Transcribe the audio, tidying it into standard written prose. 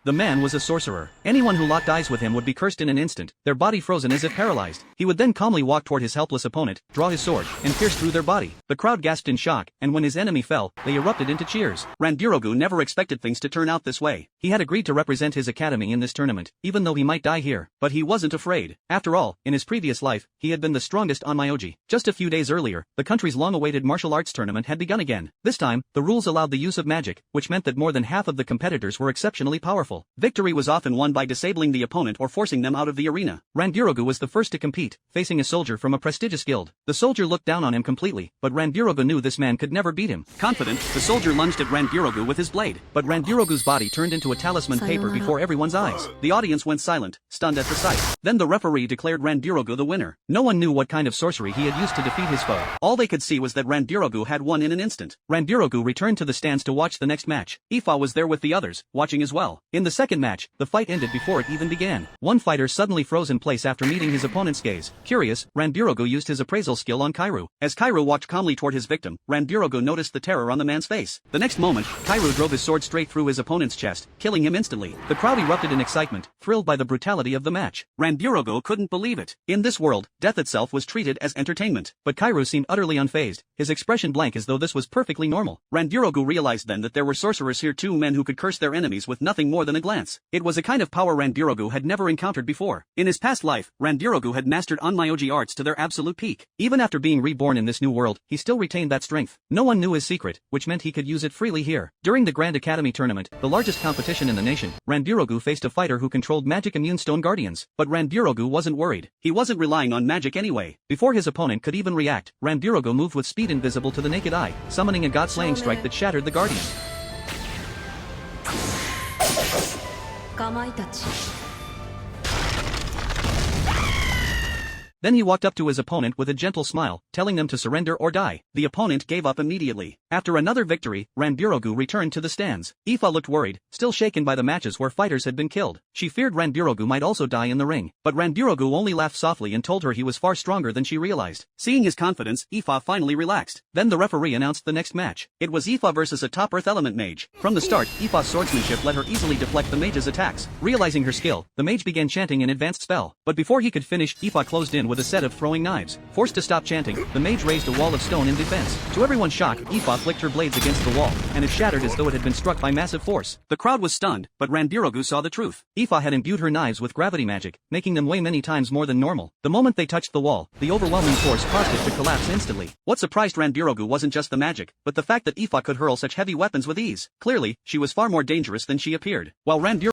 The man was a sorcerer. Anyone who locked eyes with him would be cursed in an instant, their body frozen as if paralyzed. He would then calmly walk toward his helpless opponent, draw his sword, and pierce through their body. The crowd gasped in shock, and when his enemy fell, they erupted into cheers. Randirogu never expected things to turn out this way. He had agreed to represent his academy in this tournament, even though he might die here, but he wasn't afraid. After all, in his previous life, he had been the strongest Onmyoji. Just a few days earlier, the country's long-awaited martial arts tournament had begun again. This time, the rules allowed the use of magic, which meant that more than half of the competitors were exceptionally powerful. Victory was often won by disabling the opponent or forcing them out of the arena. Randirogu was the first to compete, facing a soldier from a prestigious guild. The soldier looked down on him completely, but Randirogu knew this man could never beat him. Confident, the soldier lunged at Randirogu with his blade, but Randirogu's body turned into a talisman paper before everyone's eyes. The audience went silent, stunned at the sight. Then the referee declared Randirogu the winner. No one knew what kind of sorcery he had used to defeat his foe. All they could see was that Randirogu had won in an instant. Randirogu returned to the stands to watch the next match. Ifa was there with the others, watching as well. In the second match, the fight ended before it even began. One fighter suddenly froze in place after meeting his opponent's gaze. Curious, Randirogu used his appraisal skill on Kairu. As Kairu walked calmly toward his victim, Randirogu noticed the terror on the man's face. The next moment, Kairu drove his sword straight through his opponent's chest, killing him instantly. The crowd erupted in excitement, thrilled by the brutality of the match. Randirogu couldn't believe it. In this world, death itself was treated as entertainment. But Kairu seemed utterly unfazed, his expression blank as though this was perfectly normal. Randirogu realized then that there were sorcerers here too, men who could curse their enemies with nothing more than a glance. It was a kind of power Randirogu had never encountered before. In his past life, Randirogu had mastered Onmyoji arts to their absolute peak. Even after being reborn in this new world, he still retained that strength. No one knew his secret, which meant he could use it freely here. During the Grand Academy tournament, the largest competition in the nation, Randirogu faced a fighter who controlled magic immune stone guardians. But Randirogu wasn't worried. He wasn't relying on magic anyway. Before his opponent could even react, Randirogu moved with speed invisible to the naked eye, summoning a god-slaying strike that shattered the guardian. Then he walked up to his opponent with a gentle smile, telling them to surrender or die. The opponent gave up immediately. After another victory, Randirogu returned to the stands. Ifa looked worried, still shaken by the matches where fighters had been killed. She feared Randirogu might also die in the ring, but Randirogu only laughed softly and told her he was far stronger than she realized. Seeing his confidence, Ifa finally relaxed. Then the referee announced the next match. It was Ifa versus a top Earth Element mage. From the start, Ifa's swordsmanship let her easily deflect the mage's attacks. Realizing her skill, the mage began chanting an advanced spell. But before he could finish, Ifa closed in with a set of throwing knives. Forced to stop chanting, the mage raised a wall of stone in defense. To everyone's shock, Ifa flicked her blades against the wall, and it shattered as though it had been struck by massive force. The crowd was stunned, but Randirogu saw the truth. Ifa had imbued her knives with gravity magic, making them weigh many times more than normal. The moment they touched the wall, the overwhelming force caused it to collapse instantly. What surprised Randirogu wasn't just the magic, but the fact that Ifa could hurl such heavy weapons with ease. Clearly, she was far more dangerous than she appeared. While Randirogu